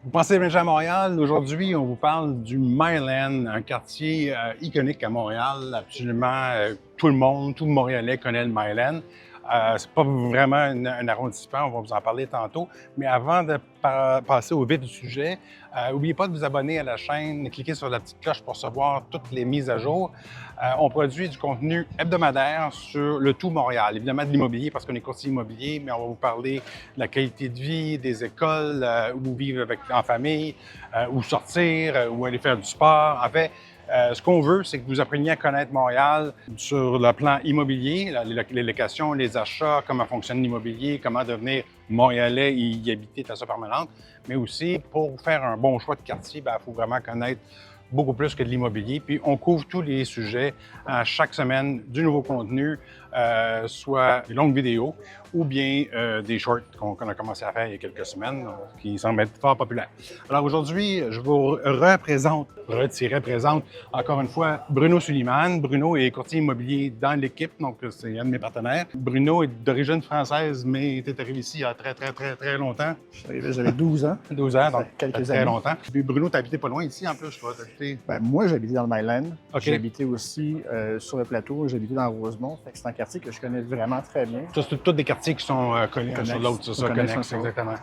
Vous pensez bien à Montréal. Aujourd'hui, on vous parle du Myland, un quartier iconique à Montréal. Absolument, tout le monde, tout le Montréalais connaît le Myland. C'est pas vraiment un arrondissement, on va vous en parler tantôt. Mais avant de passer au vif du sujet, n'oubliez pas de vous abonner à la chaîne, cliquez sur la petite cloche pour recevoir toutes les mises à jour. On produit du contenu hebdomadaire sur le tout Montréal, évidemment de l'immobilier parce qu'on est courtier immobilier, mais on va vous parler de la qualité de vie, des écoles, où vivre en famille, où sortir, où aller faire du sport. En fait, ce qu'on veut, c'est que vous appreniez à connaître Montréal sur le plan immobilier, les locations, les achats, comment fonctionne l'immobilier, comment devenir Montréalais et y habiter de façon permanente. Mais aussi, pour faire un bon choix de quartier, il faut vraiment connaître beaucoup plus que de l'immobilier. Puis on couvre tous les sujets chaque semaine, du nouveau contenu, soit des longues vidéos ou bien des shorts qu'on a commencé à faire il y a quelques semaines, qui semblent être fort populaires. Alors aujourd'hui, je vous représente encore une fois Bruno Suliman. Bruno est courtier immobilier dans l'équipe, donc c'est un de mes partenaires. Bruno est d'origine française, mais était arrivé ici il y a très longtemps. J'avais 12 ans. 12 ans, donc quelques très années. longtemps. Puis Bruno, tu habitais pas loin ici en plus, toi. Moi, j'habitais dans le Myland. OK. J'habitais aussi sur le plateau. J'habitais dans Rosemont. C'est un quartier que je connais vraiment très bien. Ça, c'est tous des quartiers qui sont connus l'un sur l'autre, c'est ça, connexes, exactement.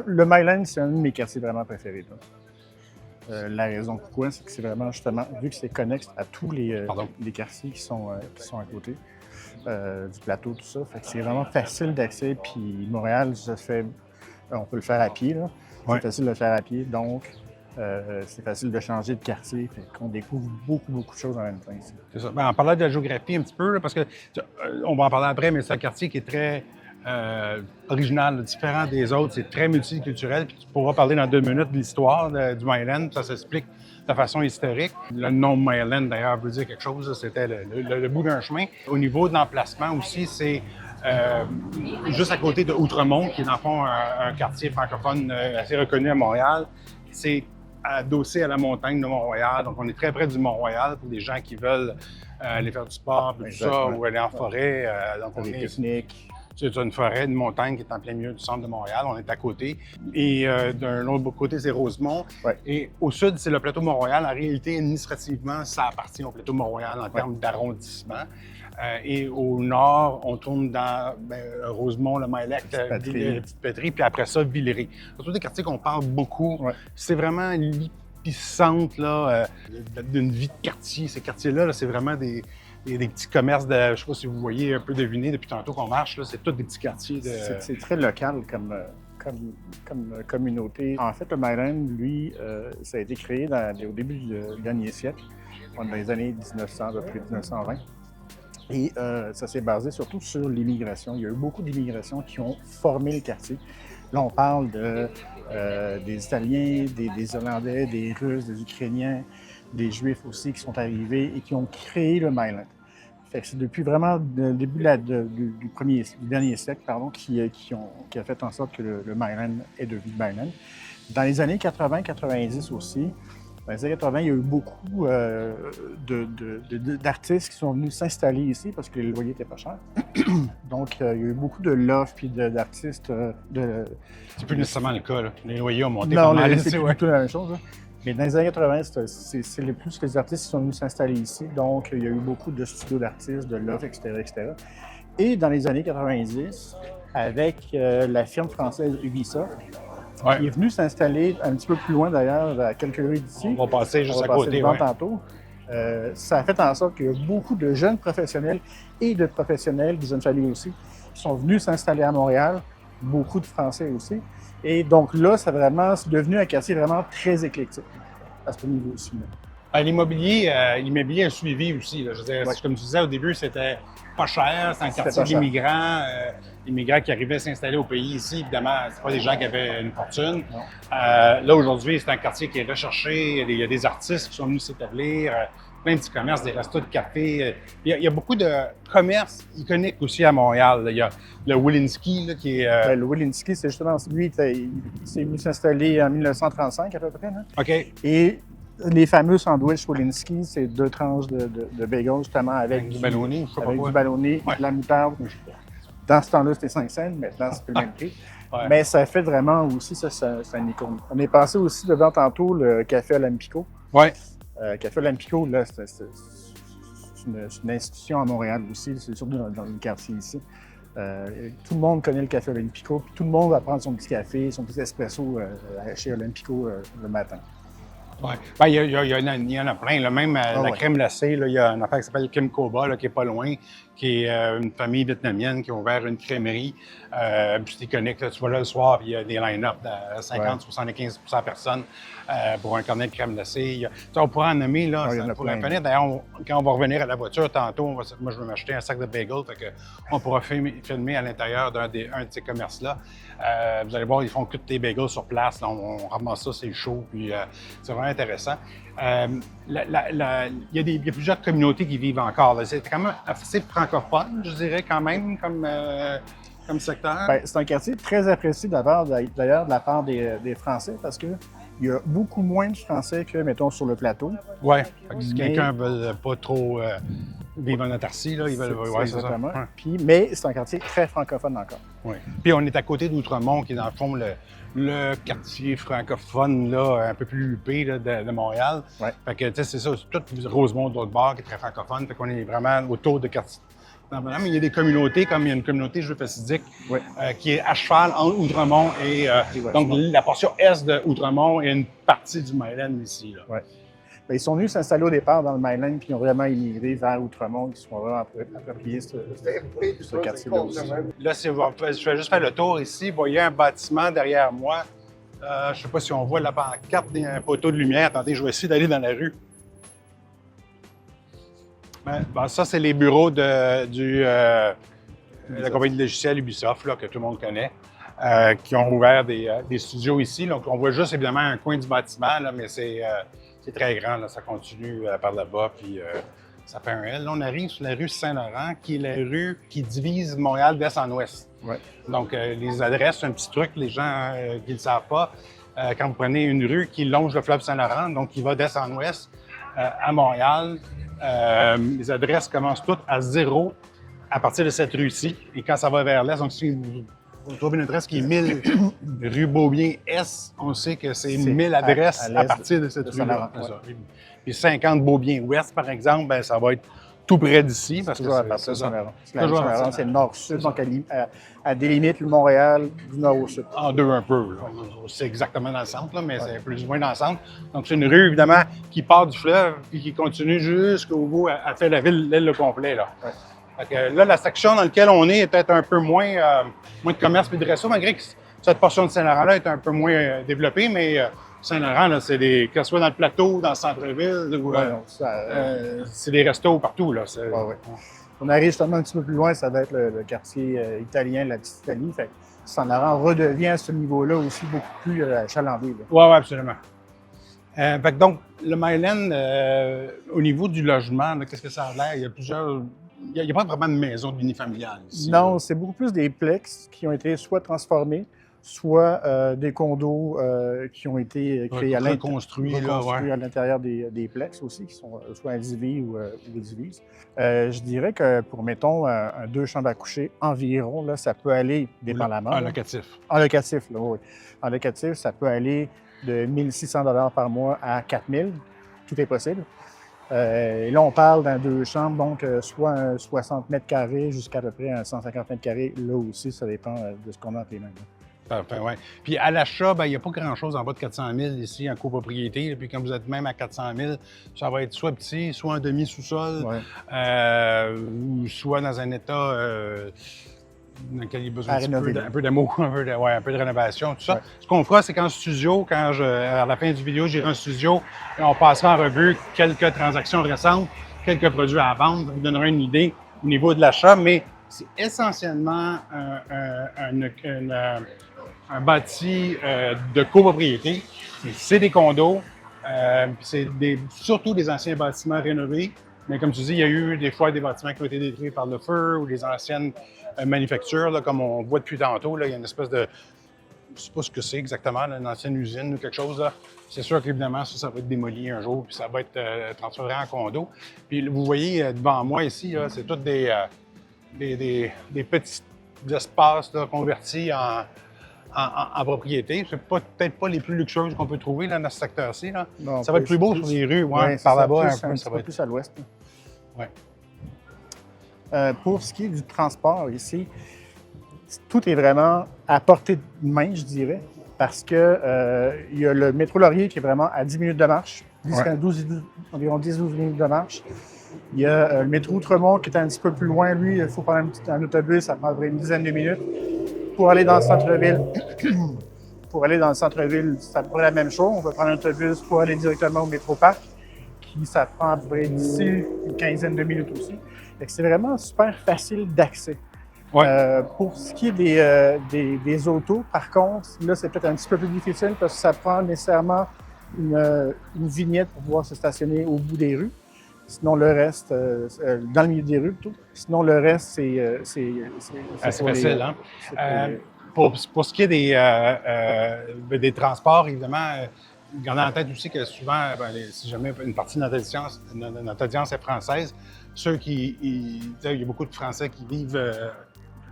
Le Myland, c'est un de mes quartiers vraiment préférés. La raison pourquoi, c'est que c'est vraiment justement, vu que c'est connexe à tous les quartiers qui sont à côté du plateau, tout ça, fait que c'est vraiment facile d'accès. Puis Montréal, on peut le faire à pied. Là. Ouais. C'est facile de le faire à pied, donc c'est facile de changer de quartier. Fait qu'on découvre beaucoup de choses en même temps ici. C'est ça. En parlant de la géographie un petit peu, là, parce que on va en parler après, mais c'est un quartier qui est très original, différent des autres. C'est très multiculturel. Puis tu pourras parler dans 2 minutes de l'histoire du Myland. Ça s'explique de façon historique. Le nom Myland, d'ailleurs, veut dire quelque chose. C'était le bout d'un chemin. Au niveau de l'emplacement aussi, c'est juste à côté de Outremont, qui est dans le fond un quartier francophone assez reconnu à Montréal. C'est adossé à la montagne de Mont-Royal. Donc, on est très près du Mont-Royal pour les gens qui veulent aller faire du sport, tout ça, ou aller en forêt. Donc, on Des est pique-niques. C'est une forêt, une montagne qui est en plein milieu du centre de Montréal. On est à côté. Et d'un autre côté, c'est Rosemont. Ouais. Et au sud, c'est le plateau Mont-Royal. En réalité, administrativement, ça appartient au plateau Mont-Royal en termes d'arrondissement. Et au nord, on tourne dans Rosemont, le Maillet, la Petite-Patrie, puis après ça, Villeray. C'est tous des quartiers qu'on parle beaucoup. Ouais. C'est vraiment l'épicentre d'une vie de quartier. Ces quartiers-là, là, c'est vraiment des petits commerces je ne sais pas si vous voyez un peu deviner depuis tantôt qu'on marche, là, c'est tous des petits quartiers. C'est très local comme communauté. En fait, le Myland, lui, ça a été créé au début du dernier siècle, dans les années 1900, à peu près 1920. Et ça s'est basé surtout sur l'immigration. Il y a eu beaucoup d'immigration qui ont formé le quartier. Là, on parle des Italiens, des Hollandais, des Russes, des Ukrainiens, des Juifs aussi qui sont arrivés et qui ont créé le Myland. Fait que c'est depuis vraiment le début du dernier siècle qui a fait en sorte que le Myland est devenu Myland. Dans les années 80-90 aussi, dans les années 80, il y a eu beaucoup d'artistes qui sont venus s'installer ici parce que les loyers n'étaient pas chers. Donc, il y a eu beaucoup de lofts puis d'artistes. C'est plus nécessairement le cas, là. Les loyers ont monté pas mal. Non, c'est plutôt la même chose. Là. Mais dans les années 80, c'est plus les artistes qui sont venus s'installer ici. Donc, il y a eu beaucoup de studios d'artistes, de lofts, etc. Et dans les années 90, avec la firme française Ubisoft, qui est venue s'installer un petit peu plus loin d'ailleurs, à quelques rues d'ici. On va passer juste à côté. Tantôt. Ça a fait en sorte qu'il y a beaucoup de jeunes professionnels et de professionnels, des jeunes familles aussi, qui sont venus s'installer à Montréal. Beaucoup de Français aussi. Et donc là, c'est devenu un quartier vraiment très éclectique à ce niveau aussi. L'immobilier a suivi aussi. Là. Je veux dire, comme tu disais au début, c'était pas cher. C'est un quartier d'immigrants. Immigrants qui arrivaient s'installer au pays ici. Évidemment, c'est pas des gens qui avaient une fortune. Là, aujourd'hui, c'est un quartier qui est recherché. Il y a des artistes qui sont venus s'établir. Plein de petits commerces, des restos de café. Il y a beaucoup de commerces iconiques aussi à Montréal. Il y a le Wilinski là, qui est... Le Wilinski, c'est justement... Lui, il s'est venu s'installer en 1935 à peu près. Là. OK. Et les fameux sandwichs Wilinski, c'est 2 tranches de bagel justement avec du ballonné, de la moutarde. Dans ce temps-là, c'était 5 cents. Maintenant, c'est plus le même prix. Ouais. Mais ça fait vraiment aussi, c'est une icône. On est passé aussi devant tantôt le Café Olympico. Ouais. Café Olympico, là, c'est une institution à Montréal aussi, c'est surtout dans le quartier ici. Tout le monde connaît le Café Olympico, puis tout le monde va prendre son petit café, son petit espresso chez Olympico le matin. Ouais. Ben, il y en a plein. Là. Même la crème glacée, là, il y a une affaire qui s'appelle Kim Koba, là, qui est pas loin, qui est une famille vietnamienne qui a ouvert une crèmerie. Puis c'est iconique. Là, tu vas là le soir, puis il y a des line-up de 50-75 personnes pour un cornet de crème glacée. On pourrait en nommer, là, ça pourrait finir. D'ailleurs, quand on va revenir à la voiture tantôt, moi, je vais m'acheter un sac de bagels. Fait que on pourra filmer à l'intérieur d'un de ces commerces-là. Vous allez voir, ils font que des bagels sur place. Là, on ramasse ça, c'est chaud. Puis c'est vraiment intéressant. Il y a plusieurs communautés qui vivent encore. Là. C'est quand même assez francophone, je dirais, quand même, comme secteur. Bien, c'est un quartier très apprécié d'ailleurs de la part des Français parce qu'il y a beaucoup moins de Français que, mettons, sur le plateau. Oui. Si quelqu'un ne veut pas trop vivre en autarcie, là, ils veulent... Ouais, exactement. Ouais. Puis, mais c'est un quartier très francophone encore. Oui. Puis on est à côté d'Outremont, qui est dans le fond le quartier francophone là, un peu plus huppé là, de Montréal. Ouais. Fait que, tu sais, c'est ça, c'est tout Rosemont de l'autre bord qui est très francophone. Fait qu'on est vraiment autour de quartier. Mais il y a des communautés, comme il y a une communauté juive hassidique qui est à cheval entre Outremont et donc la portion est de Outremont et une partie du Myland ici. Là. Ouais. Bien, ils sont venus s'installer au départ dans le Myland puis ils ont vraiment immigré vers Outremont, qui sont vraiment appropriés ce quartier-là aussi. Là, je vais juste faire le tour ici. Vous voyez un bâtiment derrière moi. Je ne sais pas si on voit la pancarte d'un poteau de lumière. Attendez, je vais essayer d'aller dans la rue. Ben, ça, c'est les bureaux de la compagnie de logiciels Ubisoft, là, que tout le monde connaît, qui ont ouvert des studios ici. Donc, on voit juste, évidemment, un coin du bâtiment, là, mais c'est très grand. Là, ça continue par là-bas, puis ça fait un L. Là, on arrive sur la rue Saint-Laurent, qui est la rue qui divise Montréal d'est en ouest. Ouais. Donc, les adresses, c'est un petit truc, les gens qui ne le savent pas. Quand vous prenez une rue qui longe le fleuve Saint-Laurent, donc qui va d'est en ouest à Montréal, les adresses commencent toutes à 0 à partir de cette rue-ci. Et quand ça va vers l'est, donc si vous trouvez une adresse qui est 1000 rue Beaubien-Est, on sait que c'est 1000 adresses à partir de cette rue-là. Ouais. Puis 50 Beaubien-Ouest, par exemple, ben, ça va être tout près d'ici. Parce toujours que à partir de Saint-Laurent. C'est le nord-sud, donc elle délimite le Montréal du nord au sud. En deux un peu. C'est exactement dans le centre, là, mais c'est plus ou moins dans le centre. Donc c'est une rue, évidemment, qui part du fleuve et qui continue jusqu'au bout à faire la ville, l'île au complet. Là. Ouais. Fait que, là, la section dans laquelle on est peut-être un peu moins de commerce et de resto, malgré que cette portion de Saint-Laurent-là est un peu moins développée, mais Saint-Laurent, là, c'est que ce soit dans le plateau, dans le centre-ville, c'est des restos partout. Là. On arrive justement un petit peu plus loin, ça va être le quartier italien, la petite Italie. Fait que Saint-Laurent redevient à ce niveau-là aussi beaucoup plus achalandé. Oui, absolument. Fait que donc, le Myland, au niveau du logement, qu'est-ce que ça a l'air? Il y a plusieurs... Il n'y a pas vraiment de maison unifamiliale ici. Non, c'est beaucoup plus des plex qui ont été soit transformés, soit des condos qui ont été créés à l'intérieur des plex aussi, qui sont soit indivis ou divises. Je dirais que pour, mettons, un 2 chambres à coucher environ, là, ça peut aller dépendamment. En locatif. En locatif, là, oui. En locatif, ça peut aller de 1 600 $ par mois à 4 000 $. Tout est possible. Et là, on parle d'un 2 chambres, donc soit un 60 mètres carrés jusqu'à peu près un 150 mètres carrés. Là aussi, ça dépend de ce qu'on a entre les mains. Parfait, oui. Puis à l'achat, il n'y a pas grand-chose en bas de 400 000 ici en copropriété. Puis quand vous êtes même à 400 000, ça va être soit petit, soit un demi-sous-sol, ou soit dans un état dans lequel il y a besoin un peu d'amour, un peu de rénovation, tout ça. Ouais. Ce qu'on fera, c'est qu'en studio, à la fin du vidéo, j'irai en studio et on passera en revue quelques transactions récentes, quelques produits à vendre. Ça vous donnera une idée au niveau de l'achat, mais c'est essentiellement un bâti de copropriété. C'est des condos, c'est surtout des anciens bâtiments rénovés. Mais comme tu dis, il y a eu des fois des bâtiments qui ont été détruits par le feu ou des anciennes manufactures, là, comme on voit depuis tantôt. Là, il y a une espèce de... Je ne sais pas ce que c'est exactement, là, une ancienne usine ou quelque chose. Là. C'est sûr qu'évidemment, ça va être démoli un jour, puis ça va être transféré en condo. Puis vous voyez devant moi ici, là, c'est tous des petits espaces là, convertis en propriété. C'est peut-être pas les plus luxueuses qu'on peut trouver là, dans ce secteur-ci. Là. Non, Ça va être plus beau sur les rues, ouais, par ça, là-bas plus, un peu. Ça va être... plus à l'ouest. Ouais. Pour ce qui est du transport ici, tout est vraiment à portée de main, je dirais, parce que il y a le métro Laurier qui est vraiment à 10 minutes de marche, environ 10-12 minutes de marche. Il y a le métro Outremont qui est un petit peu plus loin, lui, il faut prendre un autobus, ça prendrait une dizaine de minutes. Pour aller dans le centre-ville, ça prend la même chose. On peut prendre un autobus pour aller directement au métro-parc, ça prend à peu près d'ici une quinzaine de minutes aussi. C'est vraiment super facile d'accès. Ouais. Pour ce qui est des autos, par contre, là, c'est peut-être un petit peu plus difficile parce que ça prend nécessairement une vignette pour pouvoir se stationner au bout des rues. Sinon, le reste, dans le milieu des rues plutôt. Sinon, le reste, c'est facile, hein? Pour ce qui est des transports, évidemment, gardez en tête aussi que souvent, si jamais une partie de notre audience est française, ceux il y a beaucoup de Français qui vivent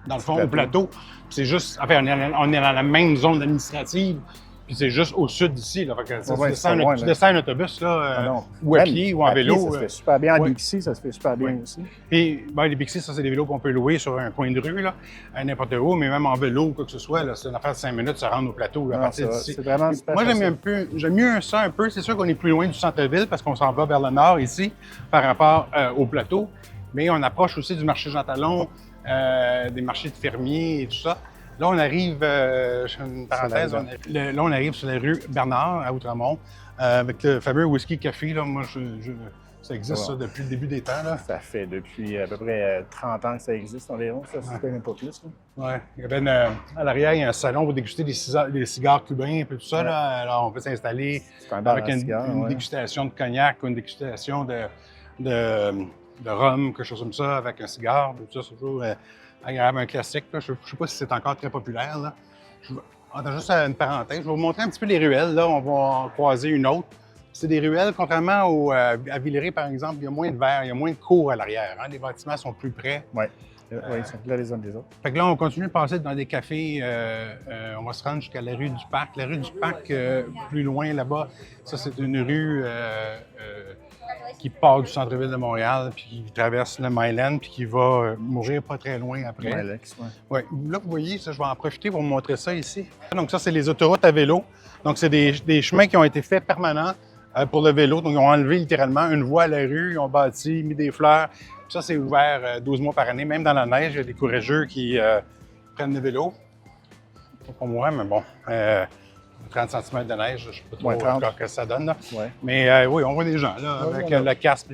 dans le fond, au plateau. C'est juste, enfin, on est dans la même zone administrative, puis c'est juste au sud d'ici. Là. Fait que, tu descends un autobus, là, ou à pied, ou en vélo. Ça se fait super bien. En Bixi, ça se fait super bien aussi. Puis, les Bixi, ça, c'est des vélos qu'on peut louer sur un coin de rue, là, à n'importe où, mais même en vélo ou quoi que ce soit, là, c'est une affaire de 5 minutes, ça rentre au plateau à partir d'ici. C'est vraiment super. Moi, j'aime mieux ça un peu. C'est sûr qu'on est plus loin du centre-ville parce qu'on s'en va vers le nord ici, par rapport au plateau, mais on approche aussi du marché Jean Talon, des marchés de fermiers et tout ça. Là, on arrive, je fais une parenthèse, là, on arrive sur la rue Bernard, à Outremont, avec le fameux whisky café. Là, moi, ça existe ça, depuis le début des temps. Là. Ça fait depuis à peu près 30 ans que ça existe environ, ça se fait même pas plus. Oui, il y avait à l'arrière, il y a un salon pour déguster des cigares cubains et tout ça. Là. Alors, on peut s'installer avec une dégustation de cognac ou une dégustation de rhum, quelque chose comme ça, avec un cigare. Tout ça, c'est toujours agréable, un classique. Là. Je ne sais pas si c'est encore très populaire. Là. Attends, juste une parenthèse. Je vais vous montrer un petit peu les ruelles. Là, on va en croiser une autre. C'est des ruelles, contrairement à Villeray, par exemple, il y a moins de verre, il y a moins de cours à l'arrière. Hein? Les bâtiments sont plus près. Oui, ils sont là les uns des autres. Fait que là, on continue de passer dans des cafés. On va se rendre jusqu'à la rue du Parc. La rue du Parc, plus loin là-bas, ça, c'est une rue qui part du centre-ville de Montréal, puis qui traverse le Myland, puis qui va mourir pas très loin après. Alex, ouais. Là, vous voyez, ça, je vais en profiter pour vous montrer ça ici. Donc ça, c'est les autoroutes à vélo. Donc c'est des chemins qui ont été faits permanents pour le vélo. Donc ils ont enlevé littéralement une voie à la rue, ils ont bâti, mis des fleurs. Puis ça, c'est ouvert 12 mois par année. Même dans la neige, il y a des courageux qui prennent le vélo. Pas pour moi, mais bon. 30 cm de neige, je ne sais pas trop encore ce que ça donne. Là. Ouais. Mais oui, on voit des gens là, avec le casque,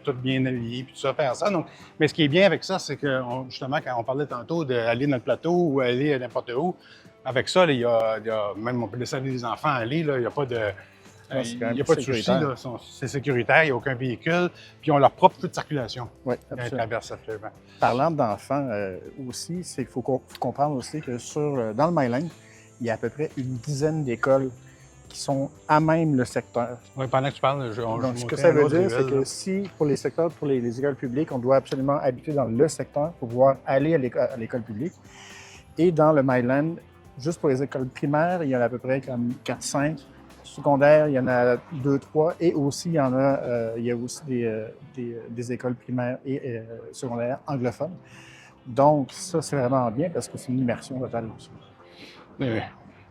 tout bien habillé, puis tout ça, faire ça. Donc, mais ce qui est bien avec ça, c'est que, justement, quand on parlait tantôt d'aller dans le plateau ou aller n'importe où, avec ça, là, il y a, même on peut laisser aller les enfants aller, là, il n'y a pas de... Il n'y a pas de souci, c'est sécuritaire, il n'y a aucun véhicule, puis ils ont leur propre flux de circulation. Oui, absolument. Absolument. Parlant d'enfants aussi, il faut comprendre aussi que dans le Myland, il y a à peu près une dizaine d'écoles qui sont à même le secteur. Oui, pendant que tu parles, donc, ce que ça veut dire, c'est que si, pour les secteurs, pour les écoles publiques, on doit absolument habiter dans le secteur pour pouvoir aller à l'école publique. Et dans le Myland, juste pour les écoles primaires, il y en a à peu près comme 4-5. Secondaires, il y en a 2-3. Et aussi, il y a aussi des écoles primaires et secondaires anglophones. Donc, ça, c'est vraiment bien parce que c'est une immersion totale aussi.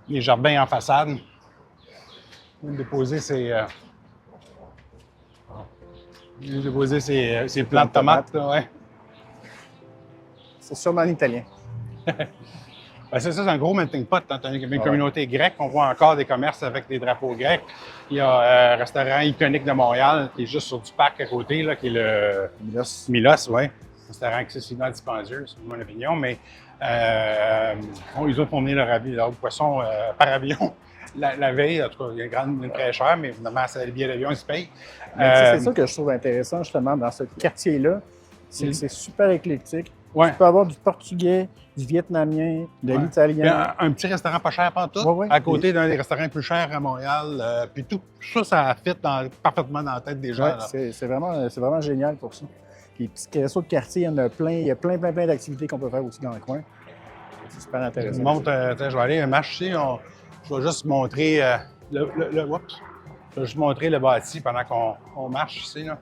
Les jardins en façade. On va déposer ses plants de tomates. Ouais. C'est sûrement en italien. Ben c'est ça, c'est un gros melting pot. Hein. Il y a une communauté grecque. On voit encore des commerces avec des drapeaux grecs. Il y a un restaurant iconique de Montréal qui est juste sur du parc à côté, là, qui est le Milos, oui. Restaurant accessible dispendieux, c'est mon opinion. Mais ils ont fourni leur poisson par avion la veille. En tout cas, il y a une très cher, mais évidemment, c'est le billet d'avion, ils se payent. C'est ça que je trouve intéressant, justement, dans ce quartier-là. C'est super éclectique. Ouais. Tu peux avoir du portugais, du vietnamien, de l'italien. Un petit restaurant pas cher partout, à côté d'un des restaurants plus chers à Montréal. Puis tout ça fit parfaitement dans la tête des gens. Ouais, c'est vraiment génial pour ça. Puis, petits restos de quartier, il y en a plein. Il y a plein d'activités qu'on peut faire aussi dans le coin. C'est super Je intéressant. vous montre, tiens, je vais aller marcher. Je vais juste montrer oups. Je vais juste montrer le bâti pendant qu'on marche ici. Là.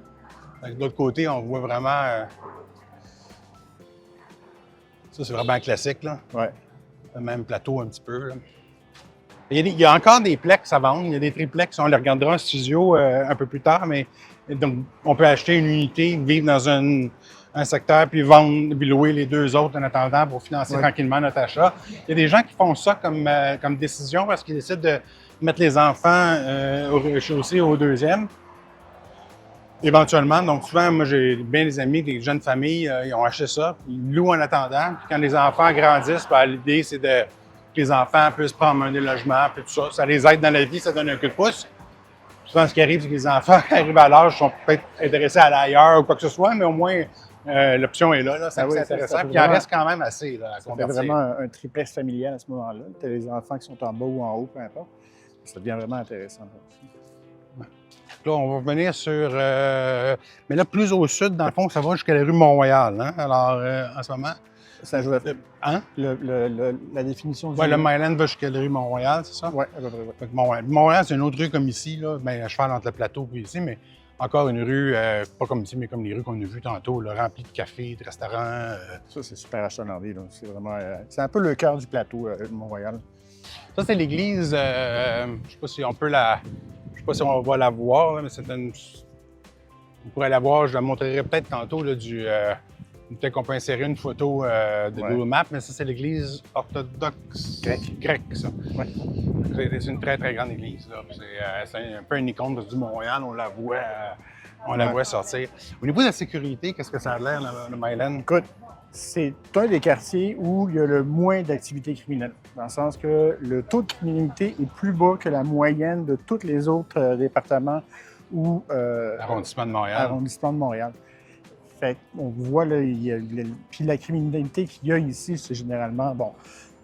De l'autre côté, on voit vraiment. Ça, c'est vraiment classique. Là. Ouais. Le même plateau un petit peu. Là. Il y a encore des plex à vendre. Il y a des triplex. On les regardera en studio un peu plus tard. Mais donc, on peut acheter une unité, vivre dans un secteur, puis vendre, puis louer les deux autres en attendant pour financer tranquillement notre achat. Il y a des gens qui font ça comme décision parce qu'ils décident de mettre les enfants au rez-de-chaussée au deuxième. Éventuellement. Donc, souvent, moi, j'ai bien des amis, des jeunes familles, ils ont acheté ça, puis ils louent en attendant. Puis quand les enfants grandissent, ben, l'idée, c'est que les enfants puissent prendre un logement, puis tout ça. Ça les aide dans la vie, ça donne un coup de pouce. Souvent, ce qui arrive, c'est que les enfants arrivent à l'âge, sont peut-être intéressés à aller ailleurs ou quoi que ce soit, mais au moins, l'option est là. C'est intéressant. Puis il en reste quand même assez là, à convertir. C'est vraiment un triplex familial à ce moment-là. Tu as les enfants qui sont en bas ou en haut, peu importe. Ça devient vraiment intéressant. Là, on va revenir sur... mais là, plus au sud, dans le fond, ça va jusqu'à la rue Mont-Royal. Hein? Alors, en ce moment... Saint-Joseph. Hein? La définition du... Oui, le Myland va jusqu'à la rue Mont-Royal, c'est ça? Oui, à peu près. Ouais. Mont-Royal, c'est une autre rue comme ici, là, bien, à cheval entre le plateau et ici, mais encore une rue, pas comme ici, mais comme les rues qu'on a vues tantôt, là, remplies de cafés, de restaurants. Ça, c'est super achalandé. C'est vraiment... c'est un peu le cœur du plateau de Mont-Royal. Ça, c'est l'église, je ne sais pas si on peut je sais pas si on va la voir, là, mais c'est une... On pourrait la voir, je la montrerai peut-être tantôt, là, peut-être qu'on peut insérer une photo de Google Maps, mais ça, c'est l'église orthodoxe grecque, ça. Ouais. C'est une très, très grande église. C'est un peu une icône du Mont-Royal, on la voit sortir. Au niveau de la sécurité, qu'est-ce que ça a l'air, le Myland? Écoute, c'est un des quartiers où il y a le moins d'activité criminelle, dans le sens que le taux de criminalité est plus bas que la moyenne de tous les autres départements ou Arrondissement de Montréal. Fait qu'on voit, là, puis la criminalité qu'il y a ici, c'est généralement, bon,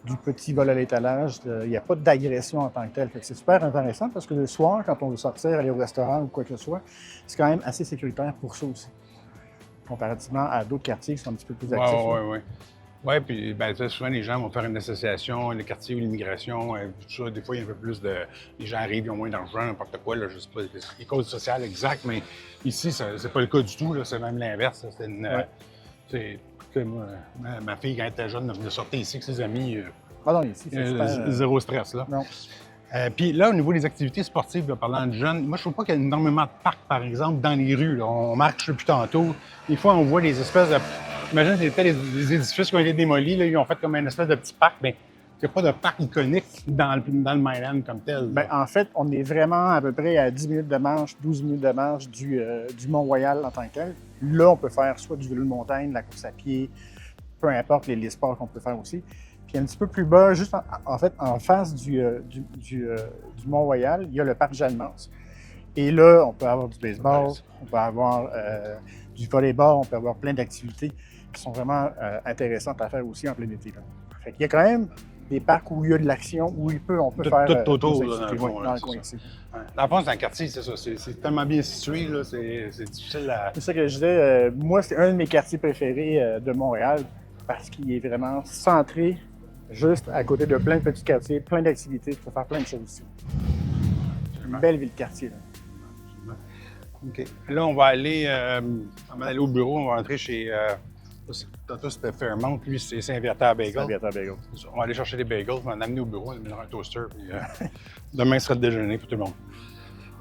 du petit vol à l'étalage, il n'y a pas d'agression en tant que telle. Fait que c'est super intéressant parce que le soir, quand on veut sortir, aller au restaurant ou quoi que ce soit, c'est quand même assez sécuritaire pour ça aussi, comparativement à d'autres quartiers qui sont un petit peu plus actifs. Oui. Oui, puis ben, souvent les gens vont faire une association, le quartier ou l'immigration, tout ça. Des fois, il y a un peu plus de... Les gens arrivent, ils ont moins d'argent, n'importe quoi, là, je sais pas les causes sociales exactes, mais ici, c'est pas le cas du tout, là, c'est même l'inverse. C'est moi, ma fille, quand elle était jeune, elle venait sortir ici avec ses amis. Ah non, ici, c'est super... Zéro stress, là. Non. Puis là, au niveau des activités sportives, là, parlant de jeunes, moi, je trouve pas qu'il y a énormément de parcs, par exemple, dans les rues. Là. On marche depuis tantôt. Des fois, on voit des espèces de... Imagine, c'était les édifices qui ont été démolis, là, ils ont fait comme une espèce de petit parc. Bien, il n'y a pas de parc iconique dans le Myland comme tel. Bien, en fait, on est vraiment à peu près à 10 minutes de marche, 12 minutes de marche du Mont-Royal en tant que tel. Là, on peut faire soit du vélo de montagne, de la course à pied, peu importe les sports qu'on peut faire aussi. Puis un petit peu plus bas, juste en fait, en face du Mont-Royal, il y a le parc Jeanne-Mance. Et là, on peut avoir du baseball, on peut avoir du volleyball, on peut avoir plein d'activités qui sont vraiment intéressantes à faire aussi en plein été. Là. Fait qu'il y a quand même des parcs où il y a de l'action, où on peut faire tout autour, des activités dans le coin ici. Dans le fond, c'est un quartier, c'est ça. C'est tellement bien situé, là, c'est difficile à... C'est ça que je disais. Moi, c'est un de mes quartiers préférés de Montréal parce qu'il est vraiment centré juste à côté de plein de petits quartiers, plein d'activités. Tu peux faire plein de choses ici. C'est une belle ville-quartier. Là. OK. Là, on va aller au bureau. On va entrer chez... tantôt, c'était Fairmont. Lui, c'est Saint-Viateur Bagel. Saint-Viateur Bagel. On va aller chercher des bagels. On va en amener au bureau. On va mettre un toaster. Puis, demain sera le déjeuner pour tout le monde.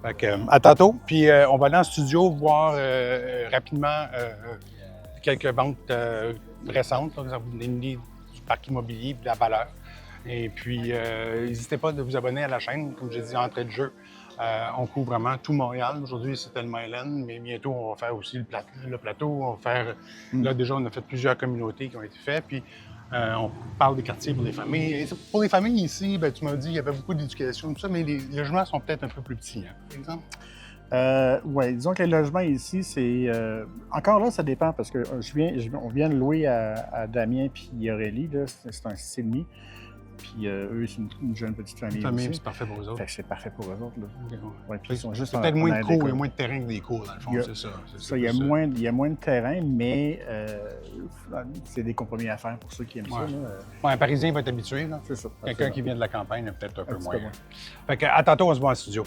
Fait que, à tantôt. Puis, on va aller en studio voir rapidement quelques ventes récentes. Là, ça vous donne une idée du parc immobilier et de la valeur. Et puis, n'hésitez pas de vous abonner à la chaîne. Comme j'ai dit, entrée de jeu. On couvre vraiment tout Montréal. Aujourd'hui, c'était le Myland, mais bientôt, on va faire aussi le plateau. On va faire... Là, déjà, on a fait plusieurs communautés qui ont été faites. Puis, on parle des quartiers pour les familles. Et pour les familles ici, bien, tu m'as dit qu'il y avait beaucoup d'éducation, tout ça, mais les logements sont peut-être un peu plus petits, hein, par exemple. Oui, disons que les logements ici, c'est... Encore là, ça dépend parce qu'on vient de louer à Damien puis Aurélie, là, c'est un 6,5. Puis eux, c'est une jeune petite famille aussi. C'est parfait pour eux autres. Fait que c'est parfait pour eux autres. Là. Okay, ouais, puis ils sont juste peut-être moins de cours, il y a d'école. moins de terrain que des cours, dans le fond, c'est ça. Il y a moins de terrain, mais c'est des compromis à faire pour ceux qui aiment ça. Un Parisien va être habitué. C'est ça. Quelqu'un qui vient de la campagne, peut-être un peu moins. Fait que, à tantôt, on se voit en studio.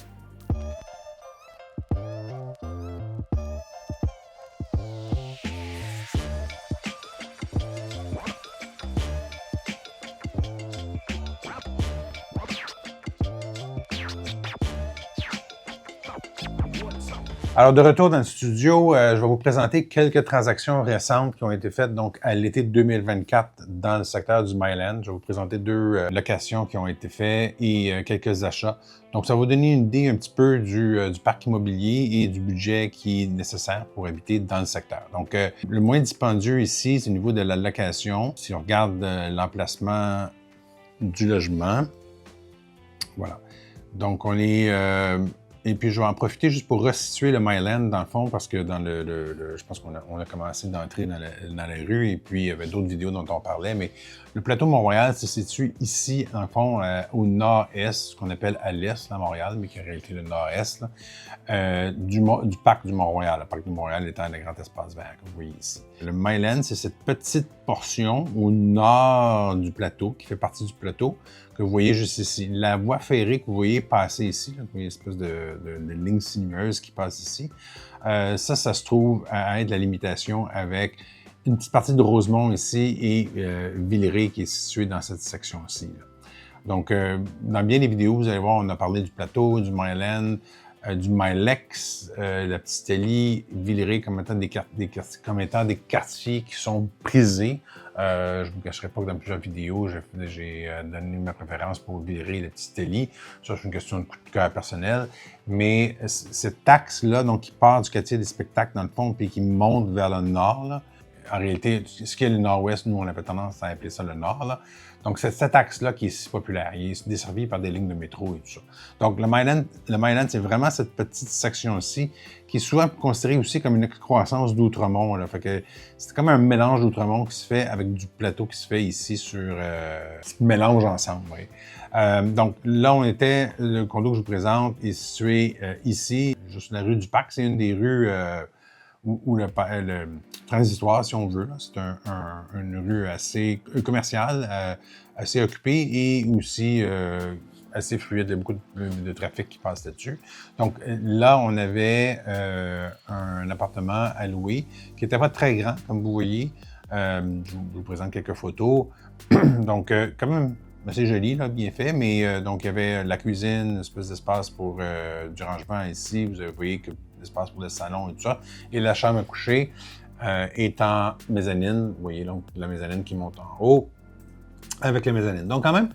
Alors, de retour dans le studio, je vais vous présenter quelques transactions récentes qui ont été faites donc à l'été 2024 dans le secteur du Myland. Je vais vous présenter 2 locations qui ont été faites et quelques achats. Donc, ça va vous donner une idée un petit peu du parc immobilier et du budget qui est nécessaire pour habiter dans le secteur. Donc, le moins dispendieux ici, c'est au niveau de la location. Si on regarde l'emplacement du logement, voilà. Donc, on est... et puis, je vais en profiter juste pour resituer le Myland, dans le fond, parce que dans je pense qu'on a commencé d'entrer dans la rue, et puis il y avait d'autres vidéos dont on parlait, mais le plateau Mont-Royal se situe ici, dans le fond, au nord-est, ce qu'on appelle à l'est, à Montréal, mais qui est en réalité le nord-est, du parc du Mont-Royal. Le parc du Mont-Royal étant le grand espace vert, comme vous voyez ici. Le Myland, c'est cette petite portion au nord du plateau, qui fait partie du plateau, que vous voyez juste ici. La voie ferrée que vous voyez passer ici, là, vous voyez une espèce de ligne sinueuse qui passe ici, ça se trouve à être la limitation avec une petite partie de Rosemont ici et Villeray qui est située dans cette section-ci. Donc, dans bien des vidéos, vous allez voir, on a parlé du plateau, du Myland, du Mylex, la petite Italie, Villeray comme étant des quartiers qui sont prisés. Je ne vous cacherai pas que dans plusieurs vidéos, j'ai donné ma préférence pour Villeray et la petite Italie. Ça, c'est une question de coup de cœur personnel. Mais cet axe-là, donc qui part du quartier des spectacles dans le fond, puis qui monte vers le nord, là, en réalité, ce qui est le nord-ouest, nous, on avait tendance à appeler ça le nord, là. Donc, c'est cet axe-là qui est si populaire. Il est desservi par des lignes de métro et tout ça. Donc, le Myland, c'est vraiment cette petite section-ci qui est souvent considérée aussi comme une excroissance d'Outremont. Fait que c'est comme un mélange d'Outremont qui se fait avec du plateau qui se fait ici sur... qui se mélange ensemble, oui. Donc, là, le condo que je vous présente est situé ici, juste sur la rue du Parc. C'est une des rues... ou le transitoire, si on veut. C'est une rue assez commerciale, assez occupée et aussi assez fluide. Il y a beaucoup de trafic qui passe là-dessus. Donc là, on avait un appartement à louer qui n'était pas très grand, comme vous voyez. Je vous présente quelques photos. Donc, quand même assez joli, là, bien fait, mais donc il y avait la cuisine, une espèce d'espace pour du rangement ici. Vous voyez que l'espace pour le salon et tout ça. Et la chambre à coucher est en mezzanine. Vous voyez donc la mezzanine qui monte en haut avec la mezzanine. Donc quand même,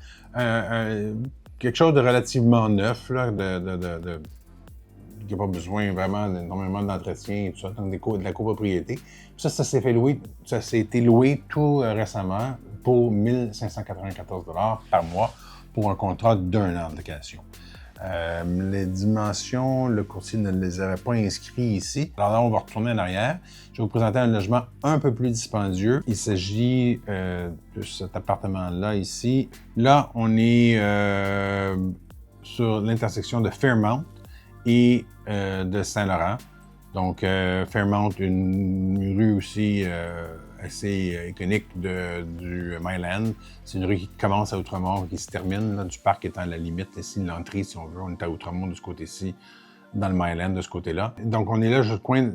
quelque chose de relativement neuf, là, qui n'a pas besoin vraiment d'énormément d'entretien et tout ça, donc de la copropriété. Ça s'est été loué tout récemment pour 1 594 $ par mois pour un contrat d'1 an de location. Les dimensions, le courtier ne les avait pas inscrits ici. Alors là, on va retourner en arrière. Je vais vous présenter un logement un peu plus dispendieux. Il s'agit de cet appartement-là ici. Là, on est sur l'intersection de Fairmount et de Saint-Laurent. Donc, Fairmount, une rue aussi assez iconique du Myland. C'est une rue qui commence à Outremont et qui se termine, là, du parc étant la limite. Ici, l'entrée, si on veut, on est à Outremont de ce côté-ci, dans le Myland de ce côté-là. Donc, on est là, juste au coin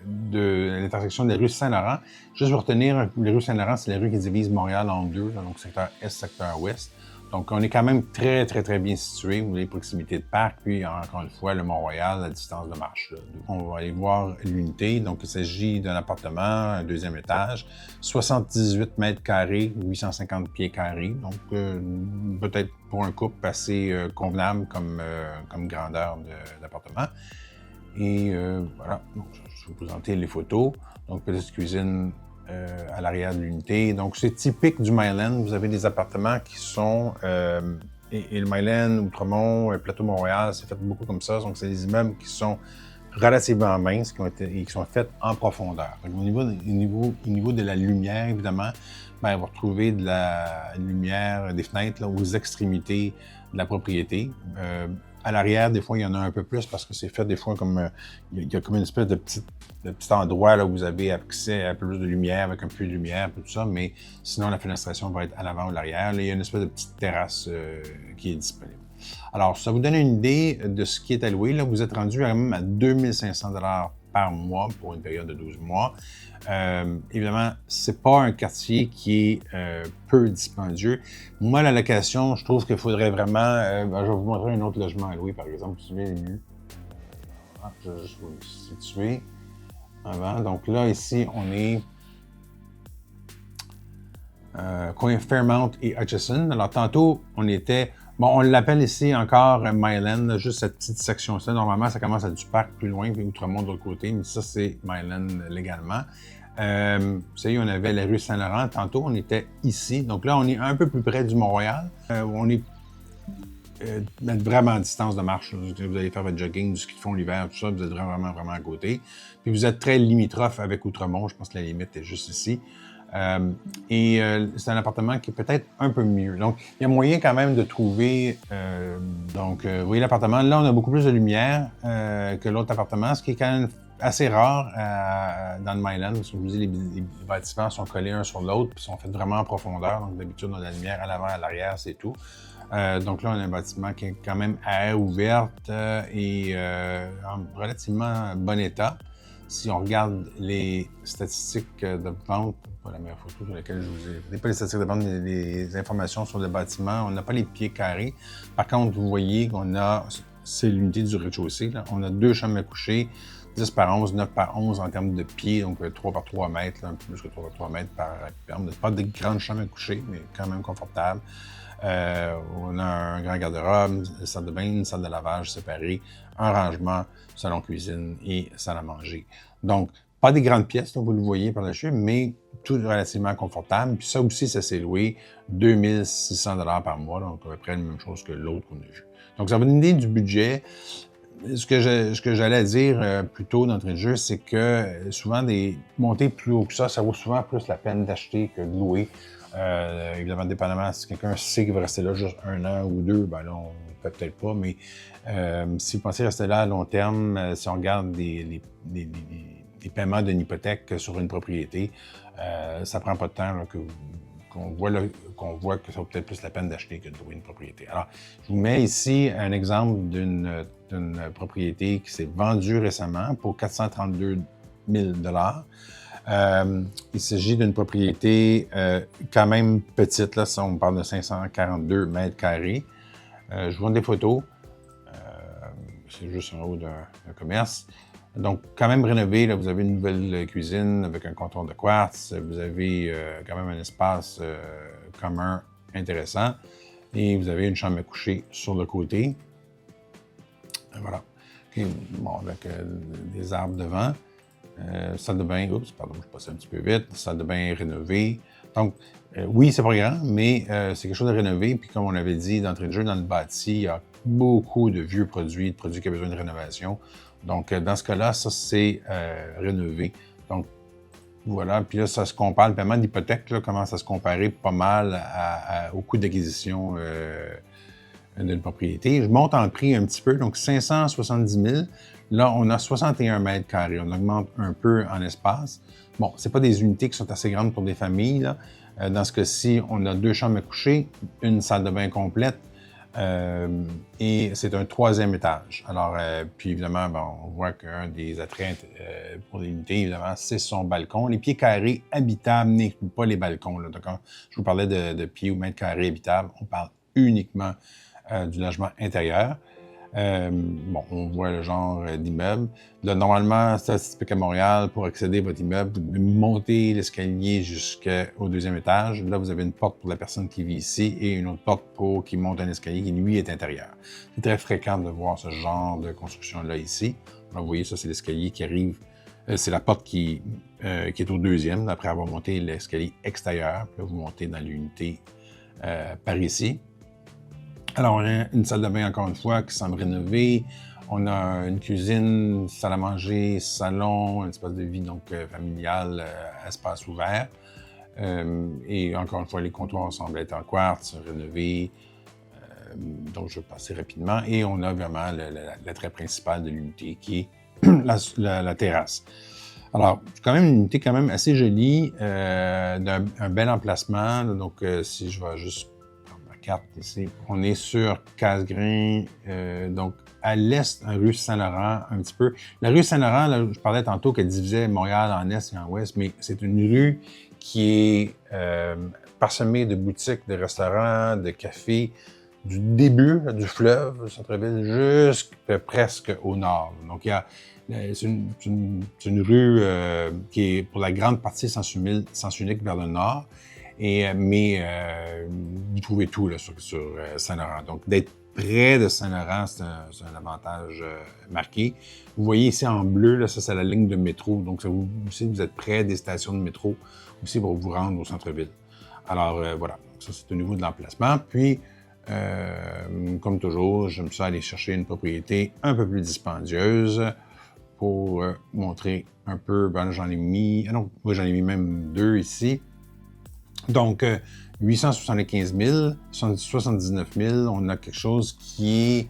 de l'intersection de la rue Saint-Laurent. Juste pour retenir, la rue Saint-Laurent, c'est la rue qui divise Montréal en deux, là, donc secteur Est, secteur Ouest. Donc, on est quand même très, très, très bien situé. Vous avez proximité de parc, puis encore une fois, le Mont-Royal, à distance de marche. Là. On va aller voir l'unité. Donc, il s'agit d'un appartement, un 2e étage, 78 mètres carrés, 850 pieds carrés. Donc, peut-être pour un couple assez convenable comme grandeur d'appartement. Et voilà, donc, je vais vous présenter les photos. Donc, petite cuisine à l'arrière de l'unité. Donc, c'est typique du Myland. Vous avez des appartements qui sont... et le Myland, Outremont, Plateau Mont-Royal, c'est fait beaucoup comme ça. Donc, c'est des immeubles qui sont relativement minces et qui sont faits en profondeur. Donc, au niveau de la lumière, évidemment, bien, vous retrouvez de la lumière, des fenêtres là, aux extrémités de la propriété. À l'arrière, des fois, il y en a un peu plus parce que c'est fait des fois comme... il y a comme une espèce de petit endroit là, où vous avez accès à plus de lumière, avec un peu de lumière, un peu tout ça, mais sinon, la fenestration va être à l'avant ou à l'arrière. Là, il y a une espèce de petite terrasse qui est disponible. Alors, ça vous donne une idée de ce qui est alloué. Là, vous êtes rendu quand même à 2500 $ par mois pour une période de 12 mois. Évidemment, c'est pas un quartier qui est peu dispendieux. Moi, la location, je trouve qu'il faudrait vraiment... je vais vous montrer un autre logement à louer, par exemple, si vous voulez. Je vais juste vous le situer avant. Donc là, ici, on est coin Fairmount et Hutchison. Alors, tantôt, on était... Bon, on l'appelle ici encore Myland, juste cette petite section-là. Normalement, ça commence à du parc plus loin, puis Outremont de l'autre côté, mais ça, c'est Myland légalement. Vous savez, on avait la rue Saint-Laurent. Tantôt, on était ici. Donc là, on est un peu plus près du Mont-Royal. On est vraiment à distance de marche. Vous allez faire votre jogging, du ski de fond l'hiver, tout ça, vous êtes vraiment à côté. Puis vous êtes très limitrophe avec Outremont. Je pense que la limite est juste ici. C'est un appartement qui est peut-être un peu mieux. Donc, il y a moyen quand même de trouver... vous voyez l'appartement. Là, on a beaucoup plus de lumière que l'autre appartement, ce qui est quand même assez rare dans le Myland, parce que je vous dis, les bâtiments sont collés un sur l'autre, puis sont faits vraiment en profondeur. Donc, d'habitude, on a la lumière à l'avant, à l'arrière, c'est tout. Donc là, on a un bâtiment qui est quand même à air ouverte et en relativement bon état. Si on regarde les statistiques de vente, pas la meilleure photo sur laquelle je vous ai... Pas les statistiques de vente, mais les informations sur le bâtiment, on n'a pas les pieds carrés. Par contre, vous voyez qu'on a... C'est l'unité du rez-de-chaussée. On a 2 chambres à coucher, 10 par 11, 9 par 11 en termes de pieds, donc 3 par 3 mètres, là, un peu plus que 3 par 3 mètres par ferme. Pas de grandes chambres à coucher, mais quand même confortables. On a un grand garde-robe, une salle de bain, une salle de lavage séparée, un rangement, salon-cuisine et salle à manger. Donc, pas des grandes pièces, là, vous le voyez par dessus, mais tout relativement confortable. Puis ça aussi, ça s'est loué 2600 $ par mois, donc à peu près la même chose que l'autre qu'on a vu. Donc, ça va donner une idée du budget. Ce que j'allais dire plus tôt d'entrée de jeu, c'est que souvent, des montées plus haut que ça vaut souvent plus la peine d'acheter que de louer. Évidemment, dépendamment, si quelqu'un sait qu'il va rester là juste 1 an ou 2, ben là, on ne peut peut-être pas, mais si vous pensez rester là à long terme, si on regarde des paiements d'une hypothèque sur une propriété, ça prend pas de temps là, qu'on voit que ça vaut peut-être plus la peine d'acheter que de louer une propriété. Alors, je vous mets ici un exemple d'une propriété qui s'est vendue récemment pour 432 000 $. Il s'agit d'une propriété quand même petite, là, on parle de 542 mètres carrés. Je vous montre des photos. C'est juste en haut d'un commerce. Donc, quand même rénové, là, vous avez une nouvelle cuisine avec un comptoir de quartz. Vous avez quand même un espace commun intéressant. Et vous avez une chambre à coucher sur le côté. Voilà. Okay. Bon, avec des arbres devant. Salle de bain, oups, pardon, je passe un petit peu vite. Salle de bain rénovée. Donc, oui, c'est pas grand, mais c'est quelque chose de rénové. Puis, comme on avait dit d'entrée de jeu, dans le bâti, il y a beaucoup de vieux produits, de produits qui ont besoin de rénovation. Donc, dans ce cas-là, ça, c'est rénové. Donc, voilà. Puis là, ça se compare, le paiement d'hypothèque commence à se comparer pas mal au coût d'acquisition d'une propriété. Je monte en prix un petit peu, donc 570 000. Là, on a 61 mètres carrés. On augmente un peu en espace. Bon, ce pas des unités qui sont assez grandes pour des familles, là. Dans ce cas-ci, on a 2 chambres à coucher, une salle de bain complète et c'est un 3e étage. Alors, puis évidemment, bon, on voit qu'un des attraits pour l'unité, évidemment, c'est son balcon. Les pieds carrés habitables n'incluent pas les balcons, là. Donc, quand je vous parlais de pieds ou mètres carrés habitables, on parle uniquement du logement intérieur. Bon, on voit le genre d'immeuble. Là, normalement, c'est typique à Montréal. Pour accéder à votre immeuble, vous devez monter l'escalier jusqu'au 2e étage. Là, vous avez une porte pour la personne qui vit ici et une autre porte pour qui monte un escalier qui, lui, est intérieur. C'est très fréquent de voir ce genre de construction-là ici. Là, vous voyez, ça, c'est l'escalier qui arrive. C'est la porte qui est au 2e, après avoir monté l'escalier extérieur. Puis là, vous montez dans l'unité par ici. Alors, on a une salle de bain, encore une fois, qui semble rénovée. On a une cuisine, salle à manger, salon, un espace de vie donc familial, espace ouvert. Et encore une fois, les comptoirs semblent être en quartz, rénovés. Donc, je vais passer rapidement. Et on a vraiment l'attrait principal de l'unité qui est la terrasse. Alors, c'est quand même une unité quand même assez jolie, d'un bel emplacement. Donc, si je vais juste prendre ma carte ici, on est sur Casgrain, donc à l'est, rue Saint-Laurent, un petit peu. La rue Saint-Laurent, là, je parlais tantôt qu'elle divisait Montréal en est et en ouest, mais c'est une rue qui est parsemée de boutiques, de restaurants, de cafés, du début du fleuve, le centre-ville, jusqu'à presque au nord. Donc, c'est une rue qui est pour la grande partie sens unique vers le nord. Mais vous trouvez tout là, sur Saint-Laurent. Donc, d'être près de Saint-Laurent, c'est un avantage marqué. Vous voyez ici en bleu, là, ça c'est la ligne de métro. Donc, ça vous êtes près des stations de métro aussi pour vous rendre au centre-ville. Alors, voilà. Ça, c'est au niveau de l'emplacement. Puis, comme toujours, j'aime ça aller chercher une propriété un peu plus dispendieuse pour montrer un peu. Ben, j'en ai mis. Non, moi, j'en ai mis même 2 ici. Donc, 875 000, 79 000, on a quelque chose qui est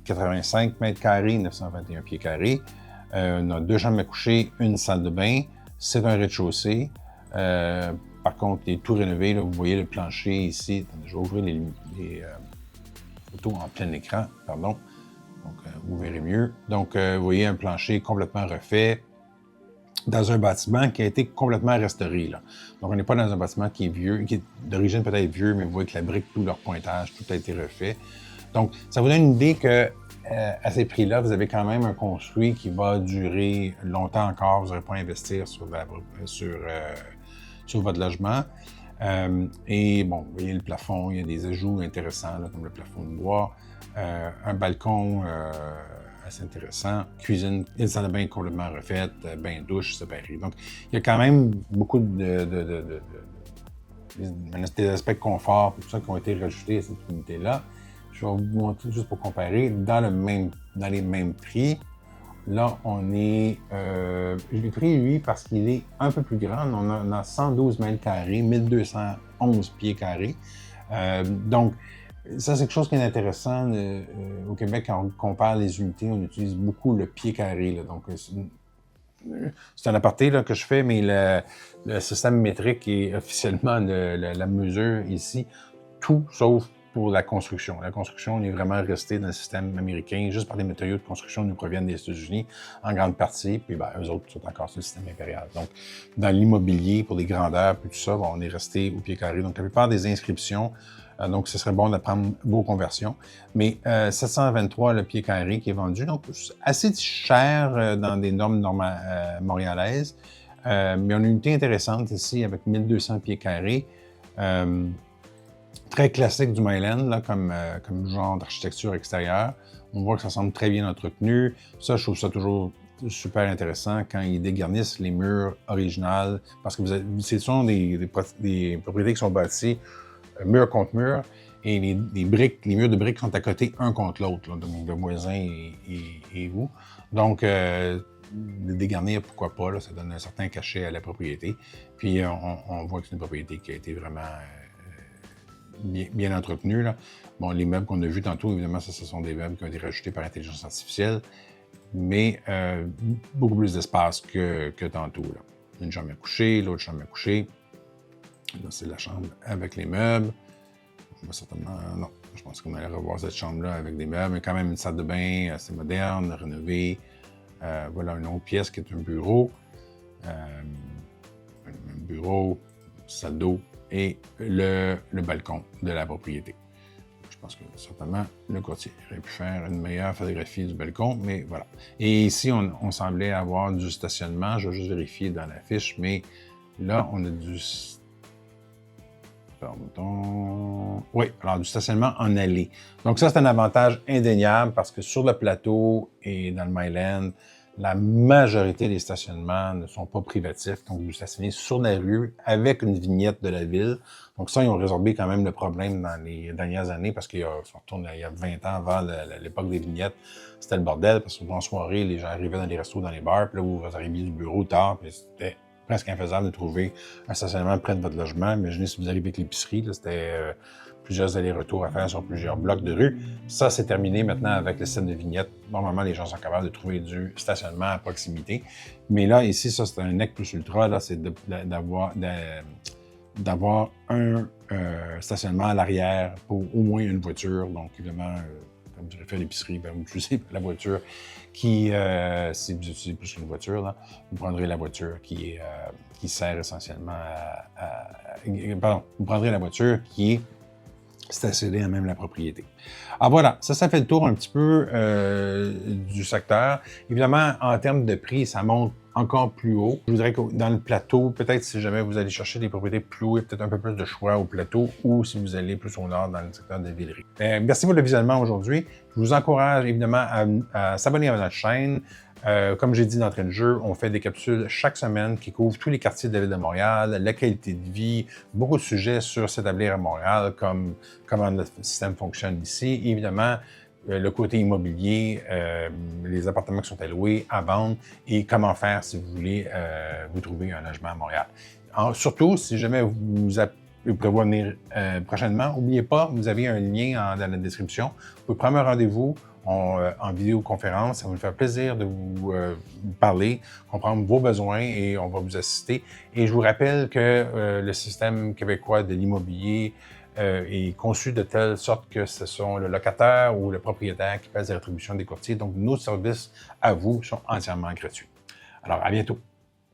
85 mètres carrés, 921 pieds carrés. On a 2 chambres à coucher, une salle de bain. C'est un rez-de-chaussée. Par contre, il est tout rénové. Là, vous voyez le plancher ici. Attendez, je vais ouvrir les photos en plein écran, pardon. Donc, vous verrez mieux. Donc, vous voyez un plancher complètement refait dans un bâtiment qui a été complètement restauré. Là. Donc, on n'est pas dans un bâtiment qui est vieux, qui est d'origine peut-être vieux, mais vous voyez que la brique, tout leur pointage, tout a été refait. Donc, ça vous donne une idée que à ces prix-là, vous avez quand même un construit qui va durer longtemps encore. Vous n'aurez pas à investir sur votre logement. Et bon, vous voyez le plafond, il y a des ajouts intéressants, là, comme le plafond de bois, un balcon assez intéressant, cuisine, une salle de bain complètement refaite, bain douche séparé. Donc, il y a quand même beaucoup des aspects de confort, tout ça qui ont été rajoutés à cette unité-là. Je vais vous montrer juste pour comparer, dans les mêmes prix. Là, on est... je l'ai pris, lui, parce qu'il est un peu plus grand. On a 112 mètres carrés, 1211 pieds carrés. Donc, ça, c'est quelque chose qui est intéressant. Au Québec, quand on compare les unités, on utilise beaucoup le pied carré. Là. Donc, c'est un aparté là, que je fais, mais le système métrique est officiellement la mesure ici, tout sauf pour la construction. La construction, on est vraiment resté dans le système américain, juste par les matériaux de construction qui nous proviennent des États-Unis, en grande partie, puis ben, eux autres sont encore sur le système impérial. Donc, dans l'immobilier, pour les grandeurs, puis tout ça, bon, on est resté au pied carré. Donc, la plupart des inscriptions, donc, ce serait bon d'apprendre vos conversions. Mais 723 le pied carré qui est vendu, donc assez cher dans des normes montréalaises. Mais on a une unité intéressante ici avec 1200 pieds carrés. Très classique du Myland, là, comme genre d'architecture extérieure. On voit que ça semble très bien entretenu. Ça, je trouve ça toujours super intéressant quand ils dégarnissent les murs originales, parce que ce sont des propriétés qui sont bâties mur contre mur, et les murs de briques sont à côté un contre l'autre, donc le voisin et vous. Donc, dégarnir, pourquoi pas, là, ça donne un certain cachet à la propriété. Puis, on voit que c'est une propriété qui a été vraiment bien entretenue. Là. Bon, les meubles qu'on a vus tantôt, évidemment, ce sont des meubles qui ont été rajoutés par intelligence artificielle, mais beaucoup plus d'espace que tantôt. Là. Une chambre à coucher, l'autre chambre à coucher. Là, c'est la chambre avec les meubles. On va certainement... Non, je pense qu'on allait revoir cette chambre-là avec des meubles, mais quand même une salle de bain assez moderne, rénovée. Voilà une autre pièce qui est un bureau. Un bureau, salle d'eau et le balcon de la propriété. Je pense que certainement le courtier aurait pu faire une meilleure photographie du balcon, mais voilà. Et ici, on semblait avoir du stationnement. Je vais juste vérifier dans la fiche, mais là, on a du... Pardon. Oui, alors du stationnement en allée. Donc ça, c'est un avantage indéniable parce que sur le plateau et dans le Myland, la majorité des stationnements ne sont pas privatifs. Donc, vous stationnez sur la rue avec une vignette de la ville. Donc ça, ils ont résorbé quand même le problème dans les dernières années parce qu'il y a 20 ans avant l'époque des vignettes, c'était le bordel parce que en soirée, les gens arrivaient dans les restos, dans les bars, puis là, vous arriviez du bureau tard, puis c'était presque infaisable de trouver un stationnement près de votre logement. Imaginez si vous arrivez avec l'épicerie, c'était plusieurs allers-retours à faire sur plusieurs blocs de rue. Ça, c'est terminé maintenant avec le système de vignettes. Normalement, les gens sont capables de trouver du stationnement à proximité. Mais là, ici, ça, c'est un nec plus ultra, là, c'est d'avoir un stationnement à l'arrière pour au moins une voiture. Donc, évidemment, comme vous avez fait à l'épicerie, vous utilisez la voiture qui, si vous utilisez plus qu'une voiture, là, vous prendrez la voiture qui sert essentiellement pardon, vous prendrez la voiture qui est stationnée à même la propriété. Alors voilà, ça fait le tour un petit peu du secteur. Évidemment, en termes de prix, ça monte encore plus haut. Je voudrais que dans le plateau, peut-être si jamais vous allez chercher des propriétés plus hautes, peut-être un peu plus de choix au plateau, ou si vous allez plus au nord dans le secteur de Villeray. Merci pour le visionnement aujourd'hui. Je vous encourage évidemment à s'abonner à notre chaîne. Comme j'ai dit d'entrée de jeu, on fait des capsules chaque semaine qui couvrent tous les quartiers de la ville de Montréal, la qualité de vie, beaucoup de sujets sur s'établir à Montréal, comme comment notre système fonctionne ici. Évidemment, le côté immobilier, les appartements qui sont alloués, à vendre et comment faire si vous voulez vous trouver un logement à Montréal. Surtout, si jamais vous prévoyez venir prochainement, n'oubliez pas, vous avez un lien dans la description. Vous pouvez prendre un rendez-vous en vidéoconférence. Ça va nous faire plaisir de vous parler, comprendre vos besoins et on va vous assister. Et je vous rappelle que le système québécois de l'immobilier est conçu de telle sorte que ce sont le locataire ou le propriétaire qui paie les rétributions des courtiers. Donc, nos services à vous sont entièrement gratuits. Alors, à bientôt.